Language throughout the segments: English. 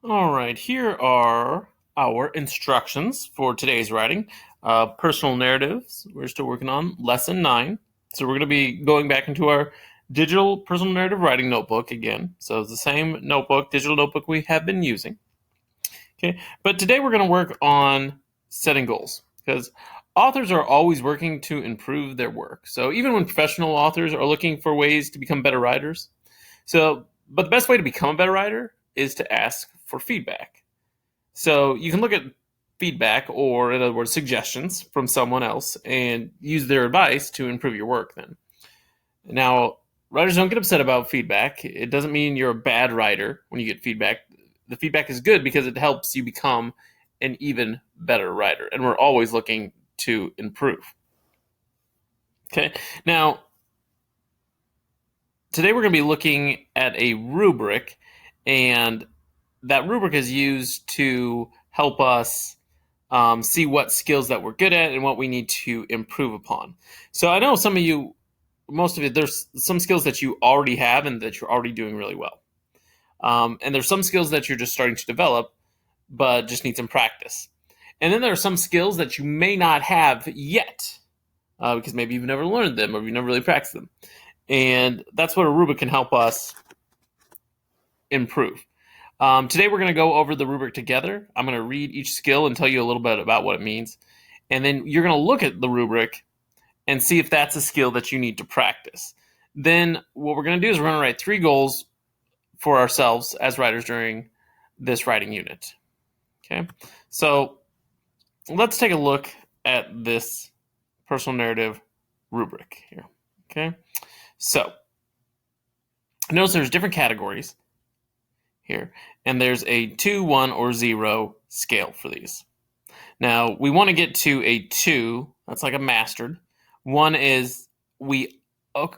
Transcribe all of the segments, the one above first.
All right, here are our instructions for today's writing. Personal narratives, we're still working on lesson 9. So we're going to be going back into our digital personal narrative writing notebook again. So it's the same notebook, digital notebook we have been using. Okay, but today we're going to work on setting goals because authors are always working to improve their work. So even when professional authors are looking for ways to become better writers, but the best way to become a better writer is to ask for feedback. So you can look at feedback, or in other words, suggestions from someone else, and use their advice to improve your work then. Now, writers don't get upset about feedback. It doesn't mean you're a bad writer when you get feedback. The feedback is good because it helps you become an even better writer, and we're always looking to improve. Okay, now, today we're going to be looking at a rubric, and that rubric is used to help us see what skills that we're good at and what we need to improve upon. So I know some of you, most of it, there's some skills that you already have and that you're already doing really well. And there's some skills that you're just starting to develop, but just need some practice. And then there are some skills that you may not have yet, because maybe you've never learned them or you've never really practiced them. And that's what a rubric can help us improve. Today we're going to go over the rubric together. I'm going to read each skill and tell you a little bit about what it means. And then you're going to look at the rubric and see if that's a skill that you need to practice. Then what we're going to do is we're going to write 3 goals for ourselves as writers during this writing unit. Okay, so let's take a look at this personal narrative rubric here. Okay, so notice there's different categories here, and there's a 2, 1, or 0 scale for these. Now, we want to get to a 2, that's like a mastered. 1 is we're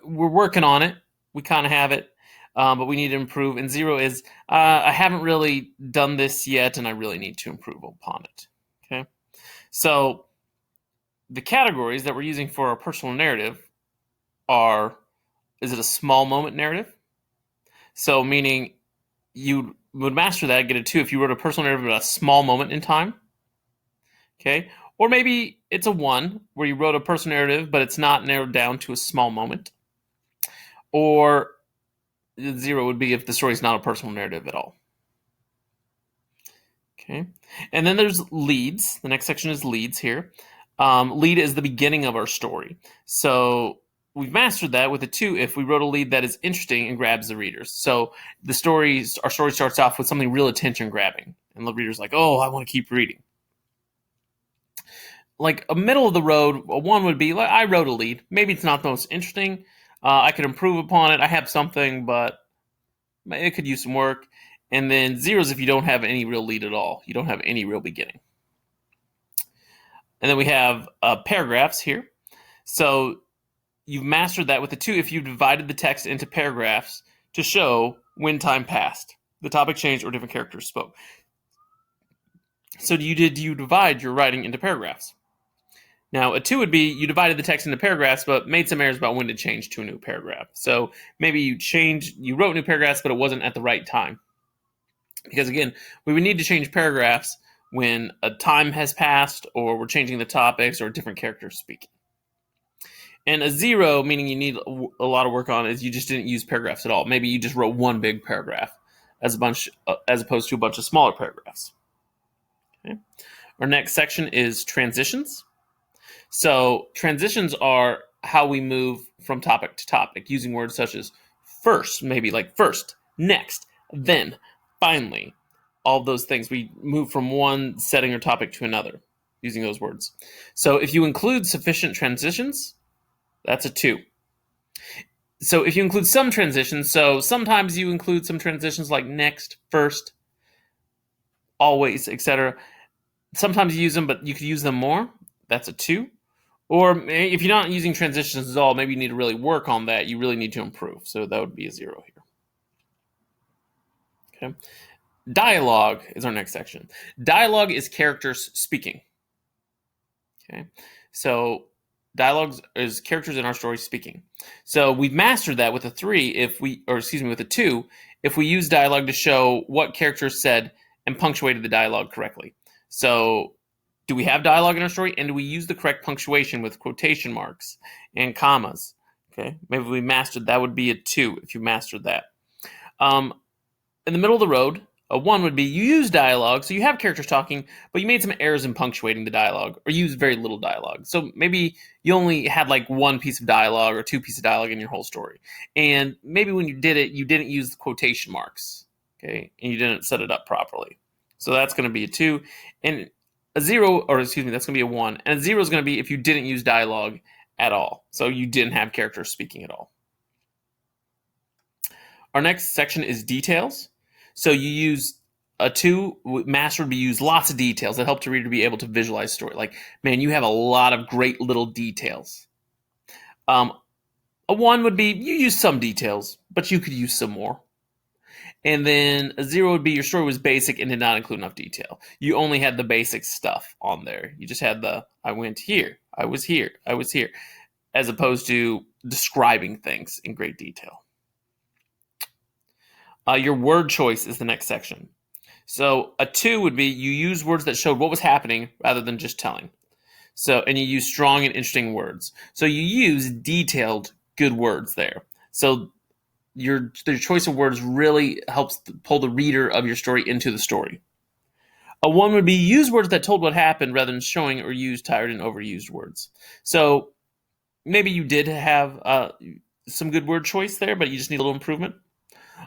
working on it, we kind of have it, but we need to improve. And 0 is I haven't really done this yet, and I really need to improve upon it. Okay, so the categories that we're using for our personal narrative are: is it a small moment narrative? So meaning you would master that, get a 2 if you wrote a personal narrative about a small moment in time. Okay, or maybe it's a 1 where you wrote a personal narrative, but it's not narrowed down to a small moment. Or 0 would be if the story is not a personal narrative at all. Okay, and then there's leads. The next section is leads here. Lead is the beginning of our story. So we've mastered that with a 2 if we wrote a lead that is interesting and grabs the readers. So our story starts off with something real attention grabbing, and the reader's like, oh, I want to keep reading. Like a middle of the road, a 1 would be like, I wrote a lead. Maybe it's not the most interesting. I could improve upon it. I have something, but it could use some work. And then 0 is if you don't have any real lead at all. You don't have any real beginning. And then we have paragraphs here. So you've mastered that with a 2 if you divided the text into paragraphs to show when time passed, the topic changed, or different characters spoke. So do you divide your writing into paragraphs? Now, a 2 would be you divided the text into paragraphs, but made some errors about when to change to a new paragraph. So maybe you wrote new paragraphs, but it wasn't at the right time. Because again, we would need to change paragraphs when a time has passed, or we're changing the topics, or different characters speaking. And a 0, meaning you need a lot of work on, is you just didn't use paragraphs at all. Maybe you just wrote one big paragraph as opposed to a bunch of smaller paragraphs. Okay. Our next section is transitions. So transitions are how we move from topic to topic, using words such as first, maybe like first, next, then, finally. All of those things. We move from one setting or topic to another using those words. So if you include sufficient transitions, that's a 2. So if you include some transitions, so sometimes you include some transitions like next, first, always, etc. Sometimes you use them, but you could use them more. That's a 2. Or if you're not using transitions at all, maybe you need to really work on that. You really need to improve. So that would be a 0 here. Okay. Dialogue is our next section. Dialogue is characters speaking. Okay. So dialogue is characters in our story speaking. So we've mastered that with a 3 with a 2, if we use dialogue to show what characters said and punctuated the dialogue correctly. So do we have dialogue in our story, and do we use the correct punctuation with quotation marks and commas? Okay, maybe we mastered that. Would be a 2 if you mastered that. In the middle of the road, a 1 would be you use dialogue, so you have characters talking, but you made some errors in punctuating the dialogue, or used very little dialogue. So maybe you only had like 1 piece of dialogue or 2 pieces of dialogue in your whole story. And maybe when you did it, you didn't use the quotation marks, okay? And you didn't set it up properly. So that's going to be a 2. And a 0, or excuse me, that's going to be a 1. And a 0 is going to be if you didn't use dialogue at all. So you didn't have characters speaking at all. Our next section is details. So you use a 2, master would be use lots of details that help the reader to be able to visualize story. Like, man, you have a lot of great little details. A 1 would be you use some details, but you could use some more. And then a 0 would be your story was basic and did not include enough detail. You only had the basic stuff on there. You just had the I went here, I was here, I was here, as opposed to describing things in great detail. Your word choice is the next section. So a 2 would be you use words that showed what was happening rather than just telling. So, and you use strong and interesting words. So you use detailed, good words there. So your choice of words really helps pull the reader of your story into the story. A 1 would be use words that told what happened rather than showing or use tired and overused words. So maybe you did have some good word choice there, but you just need a little improvement.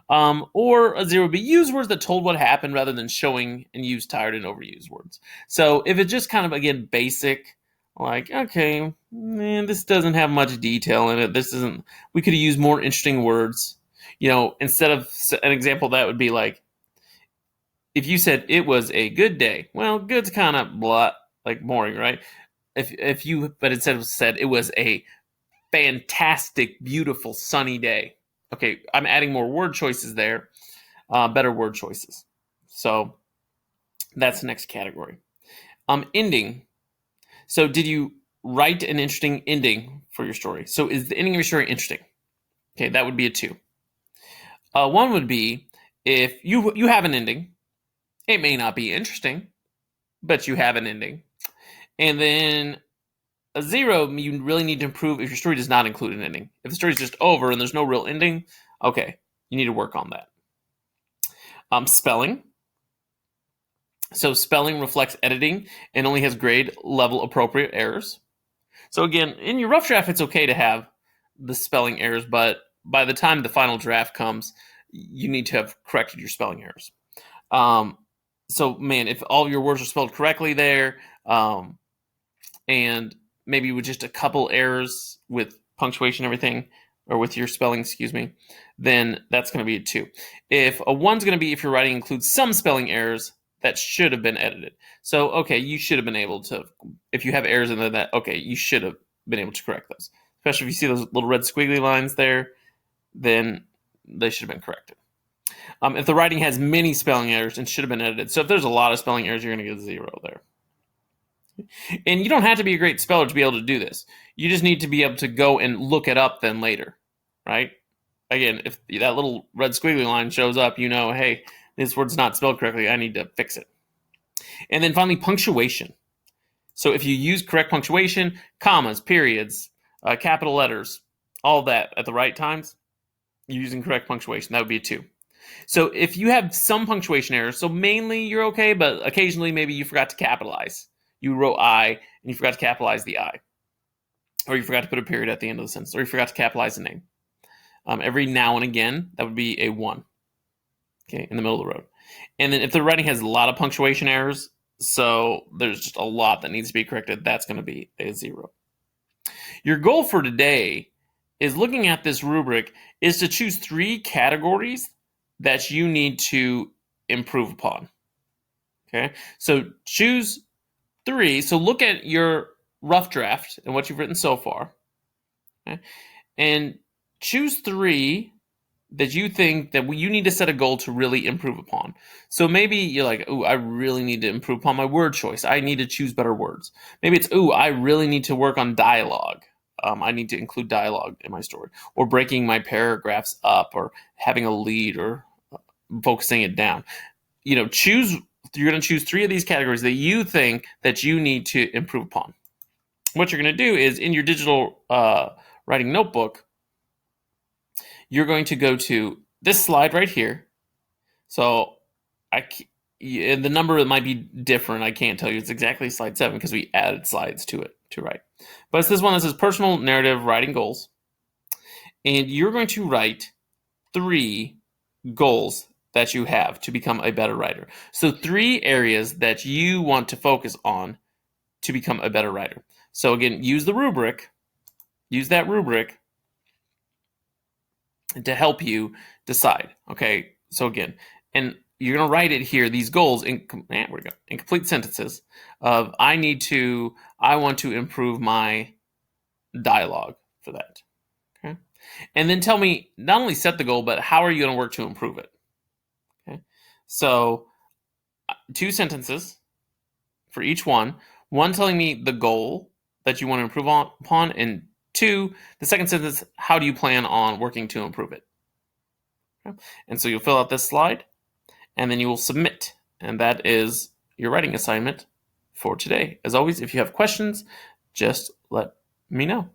Or a 0 would be use words that told what happened rather than showing and use tired and overused words. So if it's just kind of, again, basic, like, okay, man, this doesn't have much detail in it. We could have used more interesting words. Instead of an example, that would be like, if you said it was a good day, well, good's kind of blah, like boring, right? But instead of said it was a fantastic, beautiful, sunny day. Okay, I'm adding more word choices there, better word choices. So that's the next category. Ending. So did you write an interesting ending for your story? So is the ending of your story interesting? Okay, that would be a 2. 1 would be if you have an ending. It may not be interesting, but you have an ending. And then a 0, you really need to improve if your story does not include an ending. If the story is just over and there's no real ending, okay, you need to work on that. Spelling. So spelling reflects editing and only has grade level appropriate errors. So again, in your rough draft, it's okay to have the spelling errors, but by the time the final draft comes, you need to have corrected your spelling errors. So man, if all your words are spelled correctly there, and maybe with just a couple errors with punctuation and everything, or with your spelling, then that's going to be a 2. If a 1's going to be if your writing includes some spelling errors that should have been edited. So, okay, you should have been able to, if you have errors in there, that, okay, you should have been able to correct those. Especially if you see those little red squiggly lines there, then they should have been corrected. If the writing has many spelling errors and should have been edited. So if there's a lot of spelling errors, you're going to get a 0 there. And you don't have to be a great speller to be able to do this. You just need to be able to go and look it up then later, right? Again, if that little red squiggly line shows up, hey, this word's not spelled correctly. I need to fix it. And then finally, punctuation. So if you use correct punctuation, commas, periods, capital letters, all that at the right times, you're using correct punctuation. That would be a 2. So if you have some punctuation errors, so mainly you're okay, but occasionally maybe you forgot to capitalize. You wrote I, and you forgot to capitalize the I. Or you forgot to put a period at the end of the sentence, or you forgot to capitalize the name. Every now and again, that would be a 1. Okay, in the middle of the road. And then if the writing has a lot of punctuation errors, so there's just a lot that needs to be corrected, that's going to be a 0. Your goal for today is, looking at this rubric, is to choose 3 categories that you need to improve upon. Okay, so choose 3. So look at your rough draft and what you've written so far. Okay, and choose 3 that you think that you need to set a goal to really improve upon. So maybe you're like, oh, I really need to improve upon my word choice. I need to choose better words. Maybe it's, oh, I really need to work on dialogue. I need to include dialogue in my story, or breaking my paragraphs up, or having a lead, or focusing it down. Choose You're going to choose 3 of these categories that you think that you need to improve upon. What you're going to do is in your digital writing notebook, you're going to go to this slide right here. So the number might be different. I can't tell you it's exactly slide 7 because we added slides to it to write. But it's this one that says personal narrative writing goals. And you're going to write 3 goals that you have to become a better writer. So 3 areas that you want to focus on to become a better writer. So again, use the rubric. Use that rubric to help you decide. Okay, so again, and you're going to write it here, these goals in complete sentences of I want to improve my dialogue for that. Okay. And then tell me, not only set the goal, but how are you going to work to improve it? Okay. So 2 sentences for each one. One telling me the goal that you want to improve upon, and 2, the second sentence, how do you plan on working to improve it? Okay. And so you'll fill out this slide, and then you will submit. And that is your writing assignment for today. As always, if you have questions, just let me know.